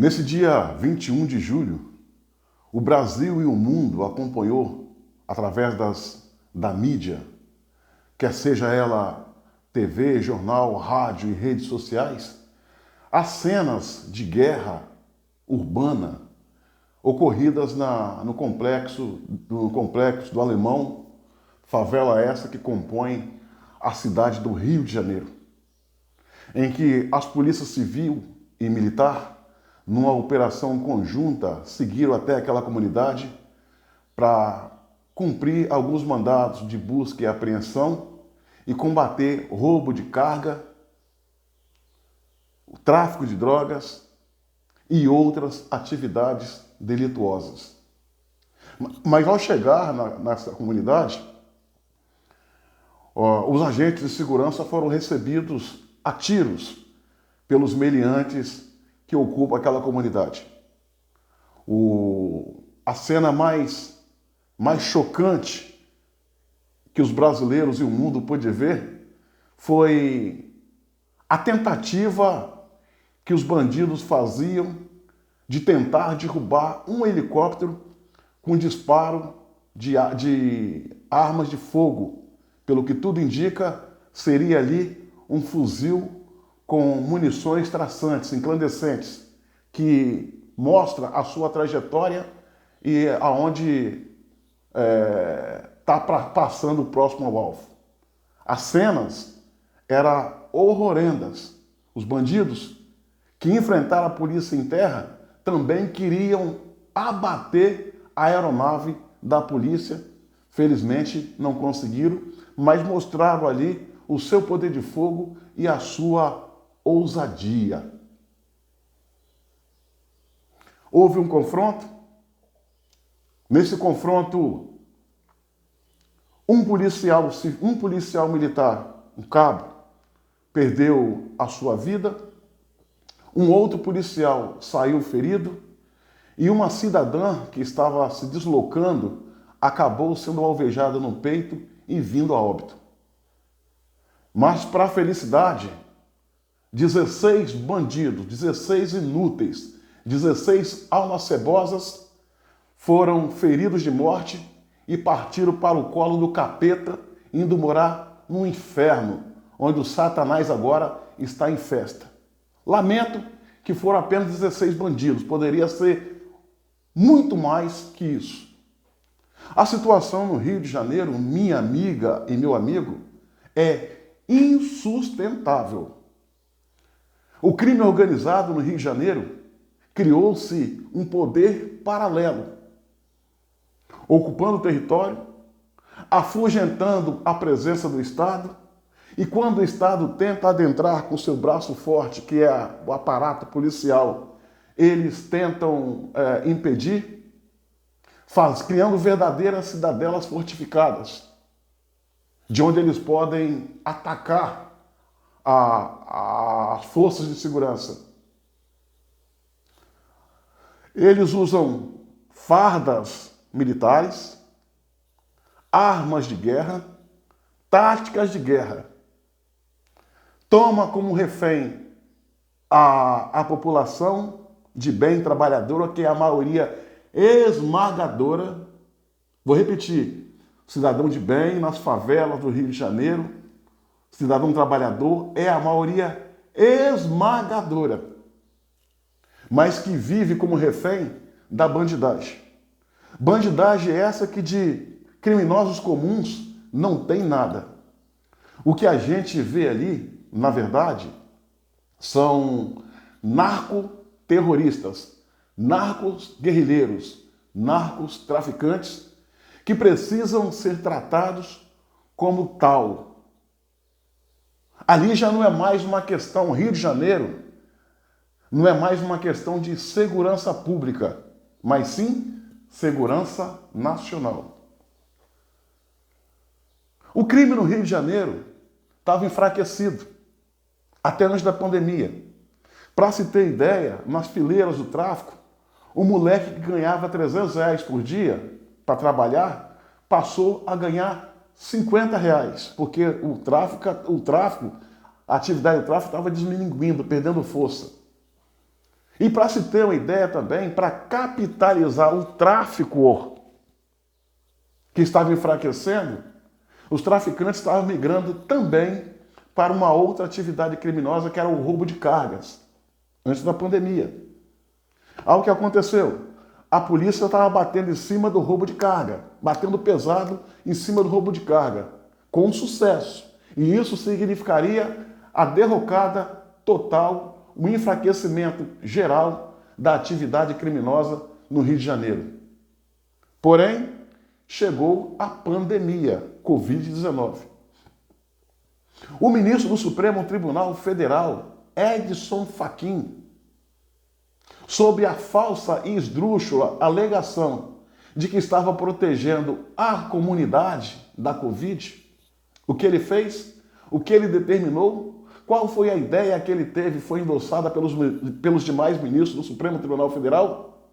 Nesse dia 21 de julho, o Brasil e o mundo acompanhou, através da mídia, quer seja ela TV, jornal, rádio e redes sociais, as cenas de guerra urbana ocorridas no complexo do Alemão, favela essa que compõe a cidade do Rio de Janeiro, em que as polícias civil e militar, numa operação conjunta, seguiram até aquela comunidade para cumprir alguns mandados de busca e apreensão e combater roubo de carga, o tráfico de drogas e outras atividades delituosas. Mas ao chegar nessa comunidade, os agentes de segurança foram recebidos a tiros pelos meliantes que ocupam aquela comunidade. A cena mais chocante que os brasileiros e o mundo pôde ver foi a tentativa que os bandidos faziam de tentar derrubar um helicóptero com disparo de armas de fogo. Pelo que tudo indica, seria ali um fuzil com munições traçantes, incandescentes, que mostra a sua trajetória e aonde está passando próximo ao alvo. As cenas eram horrorendas. Os bandidos que enfrentaram a polícia em terra também queriam abater a aeronave da polícia. Felizmente não conseguiram, mas mostraram ali o seu poder de fogo e a sua ousadia. Houve um confronto. Nesse confronto, um policial militar, um cabo, perdeu a sua vida, um outro policial saiu ferido e uma cidadã que estava se deslocando acabou sendo alvejada no peito e vindo a óbito. Mas, para a felicidade, 16 bandidos, 16 inúteis, 16 almas cebosas foram feridos de morte e partiram para o colo do capeta, indo morar no inferno, onde o Satanás agora está em festa. Lamento que foram apenas 16 bandidos, poderia ser muito mais que isso. A situação no Rio de Janeiro, minha amiga e meu amigo, é insustentável. O crime organizado no Rio de Janeiro criou-se um poder paralelo, ocupando o território, afugentando a presença do Estado, e quando o Estado tenta adentrar com seu braço forte, que é o aparato policial, eles tentam impedir, criando verdadeiras cidadelas fortificadas, de onde eles podem atacar as forças de segurança. Eles usam fardas militares, armas de guerra, táticas de guerra. Toma como refém a população de bem trabalhadora, que é a maioria esmagadora. Vou repetir: cidadão de bem nas favelas do Rio de Janeiro, cidadão trabalhador, é a maioria esmagadora, mas que vive como refém da bandidagem. Bandidagem é essa que de criminosos comuns não tem nada. O que a gente vê ali, na verdade, são narcoterroristas, narcos-guerrilheiros, narcos-traficantes, que precisam ser tratados como tal. Ali já não é mais uma questão, Rio de Janeiro, não é mais uma questão de segurança pública, mas sim segurança nacional. O crime no Rio de Janeiro estava enfraquecido, até antes da pandemia. Para se ter ideia, nas fileiras do tráfico, o moleque que ganhava R$300 por dia para trabalhar, passou a ganhar R$50, porque a atividade do tráfico estava diminuindo, perdendo força. E para se ter uma ideia também, para capitalizar o tráfico que estava enfraquecendo, os traficantes estavam migrando também para uma outra atividade criminosa, que era o roubo de cargas, antes da pandemia. Algo que aconteceu, a polícia estava batendo em cima do roubo de carga, batendo pesado em cima do roubo de carga, com sucesso. E isso significaria a derrocada total, o enfraquecimento geral da atividade criminosa no Rio de Janeiro. Porém, chegou a pandemia, Covid-19. O ministro do Supremo Tribunal Federal, Edson Fachin, sob a falsa e esdrúxula alegação de que estava protegendo a comunidade da Covid, o que ele fez? O que ele determinou? Qual foi a ideia que ele teve, foi endossada pelos demais ministros do Supremo Tribunal Federal?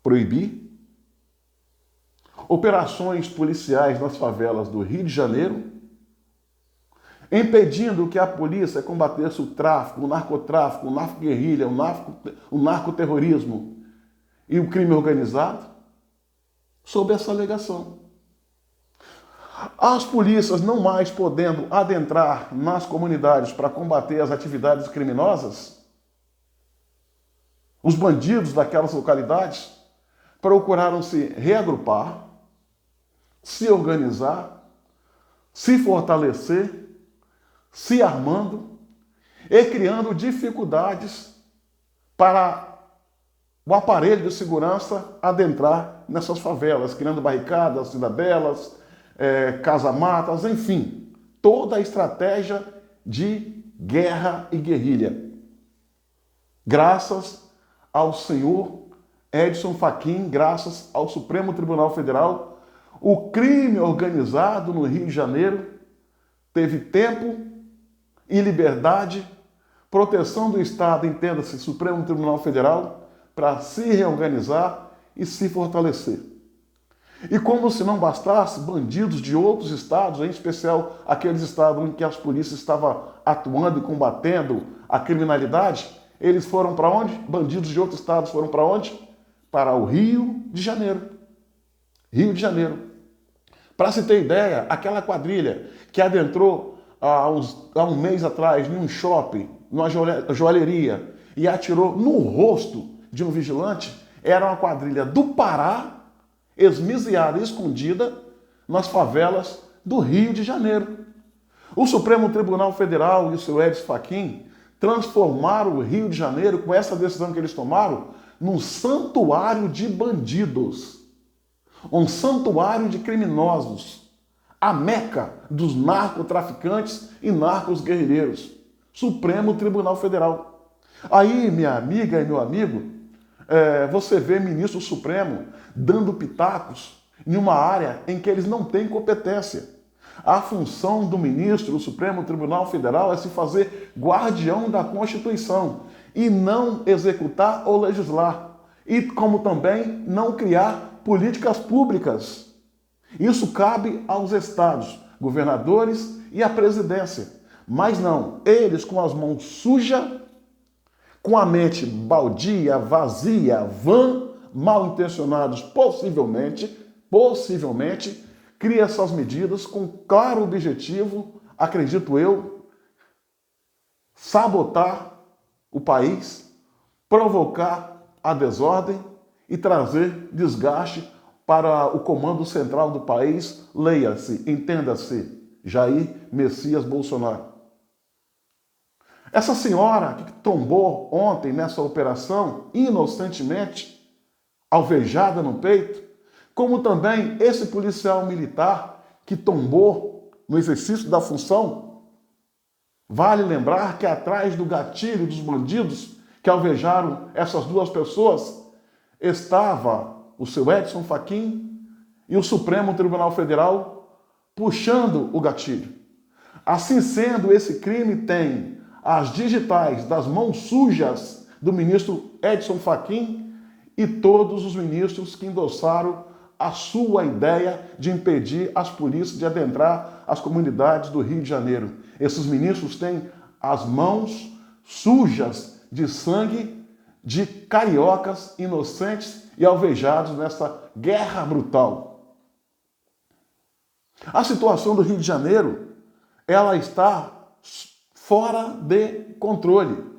Proibir operações policiais nas favelas do Rio de Janeiro, impedindo que a polícia combatesse o tráfico, o narcotráfico, o narco-guerrilha, o narcoterrorismo e o crime organizado, sob essa alegação. As polícias não mais podendo adentrar nas comunidades para combater as atividades criminosas, os bandidos daquelas localidades procuraram se reagrupar, se organizar, se fortalecer, se armando e criando dificuldades para o aparelho de segurança adentrar nessas favelas, criando barricadas, cidadelas, casa-matas, enfim, toda a estratégia de guerra e guerrilha. Graças ao senhor Edson Fachin, graças ao Supremo Tribunal Federal, o crime organizado no Rio de Janeiro teve tempo e liberdade, proteção do Estado, entenda-se, Supremo Tribunal Federal, para se reorganizar e se fortalecer. E como se não bastasse, bandidos de outros estados, em especial aqueles estados em que as polícias estavam atuando e combatendo a criminalidade, eles foram para onde? Bandidos de outros estados foram para onde? Para o Rio de Janeiro. Rio de Janeiro. Para se ter ideia, aquela quadrilha que adentrou há um mês atrás em um shopping, numa joalheria, e atirou no rosto de um vigilante, era uma quadrilha do Pará, esmiseada e escondida nas favelas do Rio de Janeiro. O Supremo Tribunal Federal e o seu Edson Fachin transformaram o Rio de Janeiro, com essa decisão que eles tomaram, num santuário de bandidos, um santuário de criminosos, a meca dos narcotraficantes e narcos-guerrilheiros. Supremo Tribunal Federal. Aí, minha amiga e meu amigo, você vê ministro Supremo dando pitacos em uma área em que eles não têm competência. A função do ministro do Supremo Tribunal Federal é se fazer guardião da Constituição e não executar ou legislar. E como também não criar políticas públicas. Isso cabe aos estados, governadores e à presidência. Mas não, eles com as mãos sujas, com a mente baldia, vazia, vã, mal intencionados possivelmente, cria essas medidas com claro objetivo, acredito eu, sabotar o país, provocar a desordem e trazer desgaste para o comando central do país, leia-se, entenda-se, Jair Messias Bolsonaro. Essa senhora que tombou ontem nessa operação, inocentemente, alvejada no peito, como também esse policial militar que tombou no exercício da função, vale lembrar que atrás do gatilho dos bandidos que alvejaram essas duas pessoas, estava o seu Edson Fachin e o Supremo Tribunal Federal puxando o gatilho. Assim sendo, esse crime tem as digitais das mãos sujas do ministro Edson Fachin e todos os ministros que endossaram a sua ideia de impedir as polícias de adentrar as comunidades do Rio de Janeiro. Esses ministros têm as mãos sujas de sangue de cariocas inocentes e alvejados nessa guerra brutal. A situação do Rio de Janeiro, ela está fora de controle.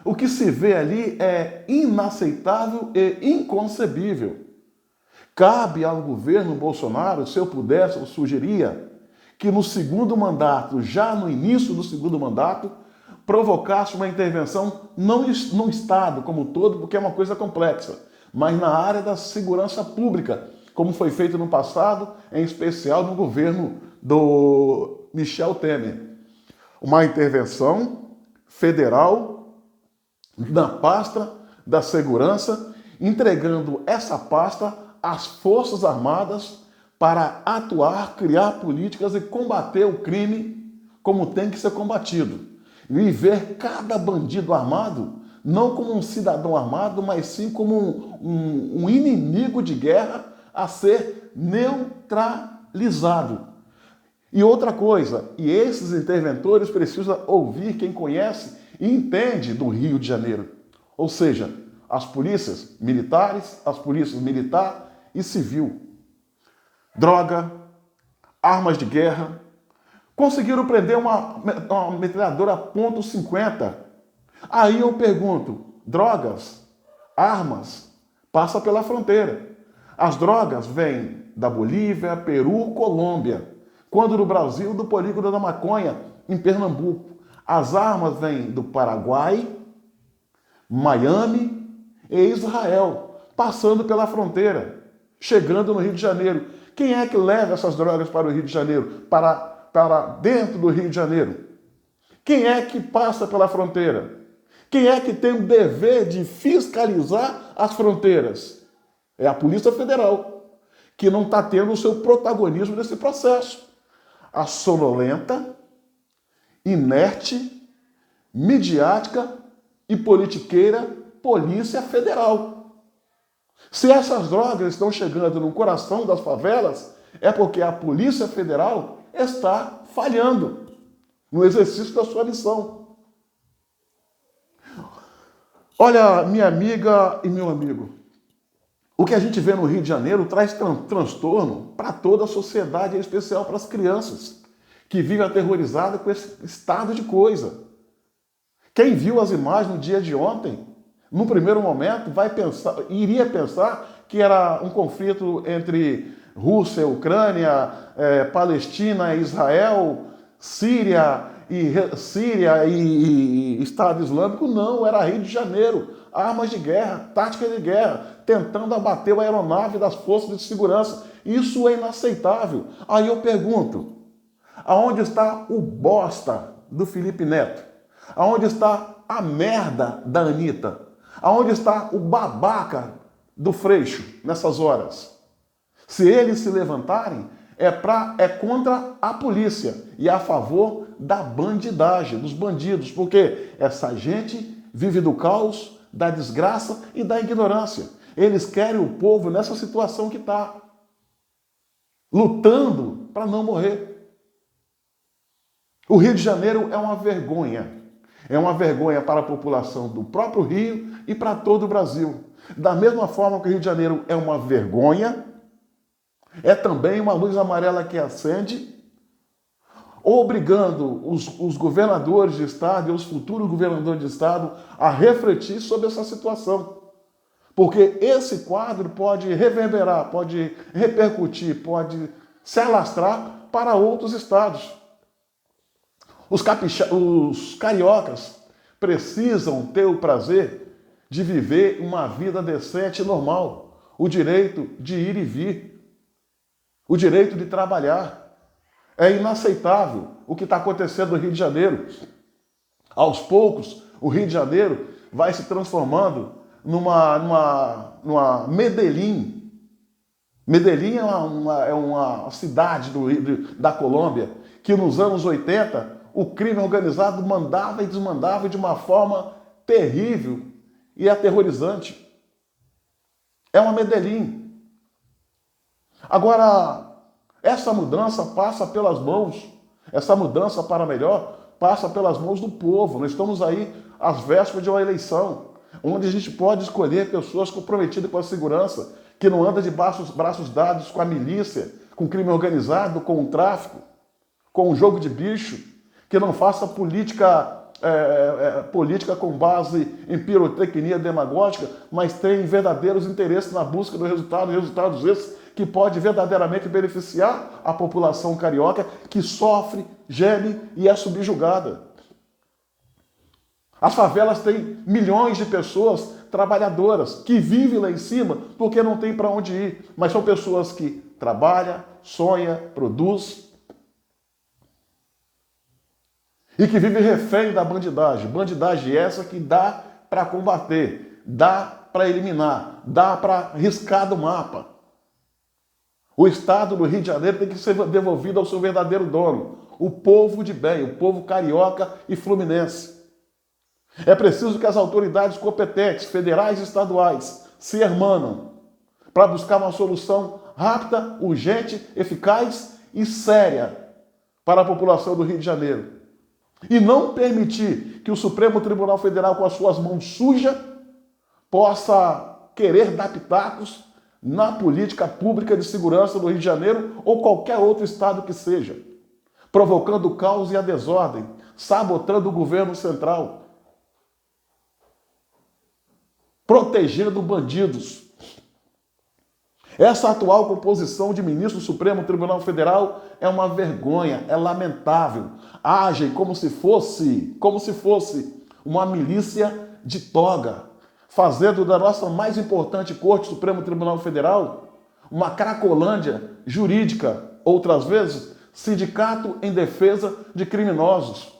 O que se vê ali é inaceitável e inconcebível. Cabe ao governo Bolsonaro, se eu pudesse, eu sugeria que no segundo mandato, já no início do segundo mandato, provocasse uma intervenção não no Estado como um todo, porque é uma coisa complexa, mas na área da segurança pública, como foi feito no passado, em especial no governo do Michel Temer. Uma intervenção federal na pasta da segurança, entregando essa pasta às Forças Armadas para atuar, criar políticas e combater o crime como tem que ser combatido. E ver cada bandido armado não como um cidadão armado, mas sim como um inimigo de guerra a ser neutralizado. E outra coisa, e esses interventores precisam ouvir quem conhece e entende do Rio de Janeiro. Ou seja, as polícias militares, as polícias militar e civil. Droga, armas de guerra. Conseguiram prender uma metralhadora .50. Aí eu pergunto, drogas, armas, passa pela fronteira. As drogas vêm da Bolívia, Peru, Colômbia. Quando no Brasil, do polígono da maconha, em Pernambuco. As armas vêm do Paraguai, Miami e Israel, passando pela fronteira, chegando no Rio de Janeiro. Quem é que leva essas drogas para o Rio de Janeiro? Para dentro do Rio de Janeiro? Quem é que passa pela fronteira? Quem é que tem o dever de fiscalizar as fronteiras? É a Polícia Federal, que não está tendo o seu protagonismo nesse processo. A sonolenta, inerte, midiática e politiqueira Polícia Federal. Se essas drogas estão chegando no coração das favelas, é porque a Polícia Federal está falhando no exercício da sua missão. Olha, minha amiga e meu amigo, o que a gente vê no Rio de Janeiro traz transtorno para toda a sociedade, em especial para as crianças, que vivem aterrorizadas com esse estado de coisa. Quem viu as imagens no dia de ontem, no primeiro momento, iria pensar que era um conflito entre Rússia, Ucrânia, Palestina, Israel, Síria e Estado Islâmico. Não, era Rio de Janeiro. Armas de guerra, tática de guerra, tentando abater a aeronave das forças de segurança. Isso é inaceitável. Aí eu pergunto, aonde está o bosta do Felipe Neto? Aonde está a merda da Anitta? Aonde está o babaca do Freixo nessas horas? Se eles se levantarem, é contra a polícia e a favor da bandidagem, dos bandidos, porque essa gente vive do caos, da desgraça e da ignorância. Eles querem o povo nessa situação que está, lutando para não morrer. O Rio de Janeiro é uma vergonha. É uma vergonha para a população do próprio Rio e para todo o Brasil. Da mesma forma que o Rio de Janeiro é uma vergonha, é também uma luz amarela que acende, obrigando os governadores de estado e os futuros governadores de estado a refletir sobre essa situação. Porque esse quadro pode reverberar, pode repercutir, pode se alastrar para outros estados. Os cariocas precisam ter o prazer de viver uma vida decente e normal, o direito de ir e vir, o direito de trabalhar. É inaceitável o que está acontecendo no Rio de Janeiro. Aos poucos, o Rio de Janeiro vai se transformando numa Medellín. Medellín é uma cidade da Colômbia que nos anos 80 o crime organizado mandava e desmandava de uma forma terrível e aterrorizante. É uma Medellín. Agora, essa mudança passa pelas mãos, essa mudança para melhor passa pelas mãos do povo. Nós estamos aí às vésperas de uma eleição. onde a gente pode escolher pessoas comprometidas com a segurança, que não andam de braços dados com a milícia, com o crime organizado, com o tráfico, com o jogo de bicho, que não faça política com base em pirotecnia demagógica, mas tem verdadeiros interesses na busca do resultado, resultados esses que pode verdadeiramente beneficiar a população carioca que sofre, geme e é subjugada. As favelas têm milhões de pessoas trabalhadoras que vivem lá em cima porque não tem para onde ir, mas são pessoas que trabalham, sonham, produzem e que vivem refém da bandidagem. Bandidagem essa que dá para combater, dá para eliminar, dá para riscar do mapa. O Estado do Rio de Janeiro tem que ser devolvido ao seu verdadeiro dono, o povo de bem, o povo carioca e fluminense. É preciso que as autoridades competentes, federais e estaduais, se hermanam para buscar uma solução rápida, urgente, eficaz e séria para a população do Rio de Janeiro. E não permitir que o Supremo Tribunal Federal, com as suas mãos sujas, possa querer dar pitacos na política pública de segurança do Rio de Janeiro ou qualquer outro estado que seja, provocando o caos e a desordem, sabotando o governo central, protegendo bandidos. Essa atual composição de ministro do Supremo Tribunal Federal é uma vergonha, é lamentável. Agem como se fosse uma milícia de toga, fazendo da nossa mais importante Corte Supremo Tribunal Federal uma cracolândia jurídica, outras vezes, sindicato em defesa de criminosos.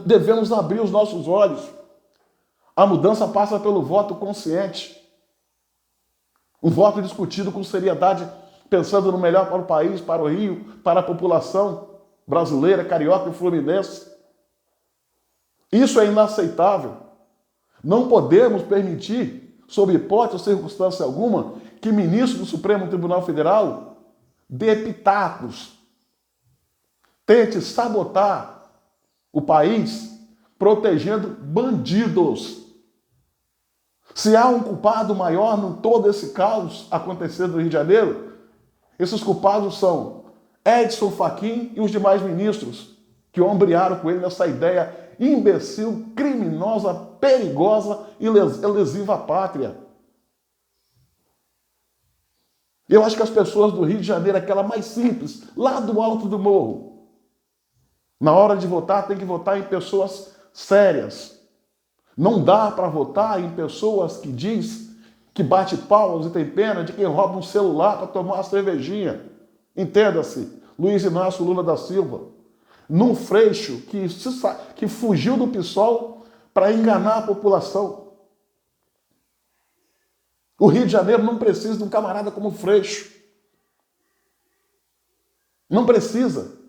Devemos abrir os nossos olhos. A mudança passa pelo voto consciente. Um voto discutido com seriedade, pensando no melhor para o país, para o Rio, para a população brasileira, carioca e fluminense. Isso é inaceitável. Não podemos permitir, sob hipótese ou circunstância alguma, que ministro do Supremo Tribunal Federal dê pitacos, tente sabotar o país, protegendo bandidos. Se há um culpado maior em todo esse caos acontecendo no Rio de Janeiro, esses culpados são Edson Fachin e os demais ministros que ombrearam com ele nessa ideia imbecil, criminosa, perigosa e lesiva à pátria. Eu acho que as pessoas do Rio de Janeiro, aquela mais simples, lá do alto do morro, na hora de votar tem que votar em pessoas sérias. Não dá para votar em pessoas que diz que bate palmas e tem pena de quem rouba um celular para tomar uma cervejinha. Entenda-se, Luiz Inácio Lula da Silva. Num Freixo que fugiu do PSOL para enganar a população. O Rio de Janeiro não precisa de um camarada como o Freixo. Não precisa.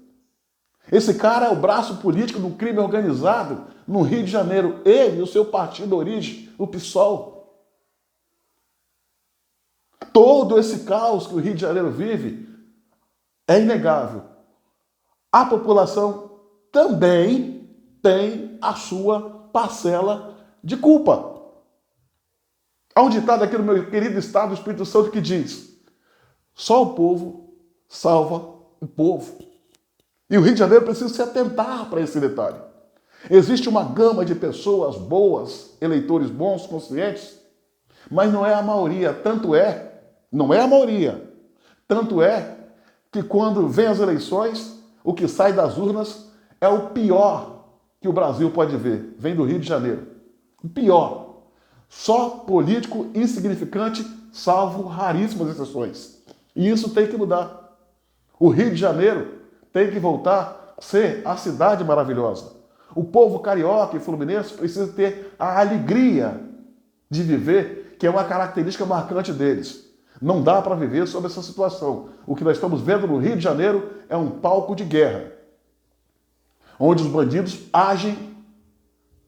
Esse cara é o braço político do crime organizado no Rio de Janeiro. Ele e o seu partido de origem, o PSOL. Todo esse caos que o Rio de Janeiro vive é inegável. A população também tem a sua parcela de culpa. Há um ditado aqui no meu querido estado do Espírito Santo que diz: só o povo salva o povo. E o Rio de Janeiro precisa se atentar para esse detalhe. Existe uma gama de pessoas boas, eleitores bons, conscientes, mas não é a maioria. Não é a maioria. Tanto é que quando vem as eleições, o que sai das urnas é o pior que o Brasil pode ver. Vem do Rio de Janeiro. O pior. Só político insignificante, salvo raríssimas exceções. E isso tem que mudar. O Rio de Janeiro tem que voltar a ser a cidade maravilhosa. O povo carioca e fluminense precisa ter a alegria de viver, que é uma característica marcante deles. Não dá para viver sob essa situação. O que nós estamos vendo no Rio de Janeiro é um palco de guerra, onde os bandidos agem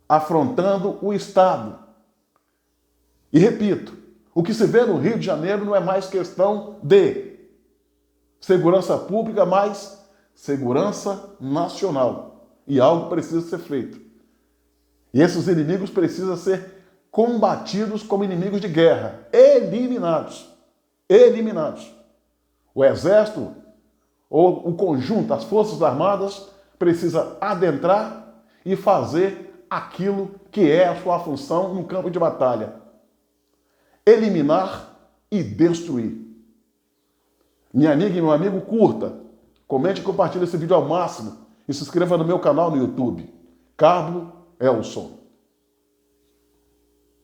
afrontando o Estado. E repito, o que se vê no Rio de Janeiro não é mais questão de segurança pública, mas segurança nacional. E algo precisa ser feito. E esses inimigos precisam ser combatidos como inimigos de guerra, eliminados. Eliminados. O exército ou o conjunto, as forças armadas, precisa adentrar e fazer aquilo que é a sua função no campo de batalha. Eliminar e destruir. Minha amiga e meu amigo, curta, comente e compartilhe esse vídeo ao máximo e se inscreva no meu canal no YouTube. Carlos Elson.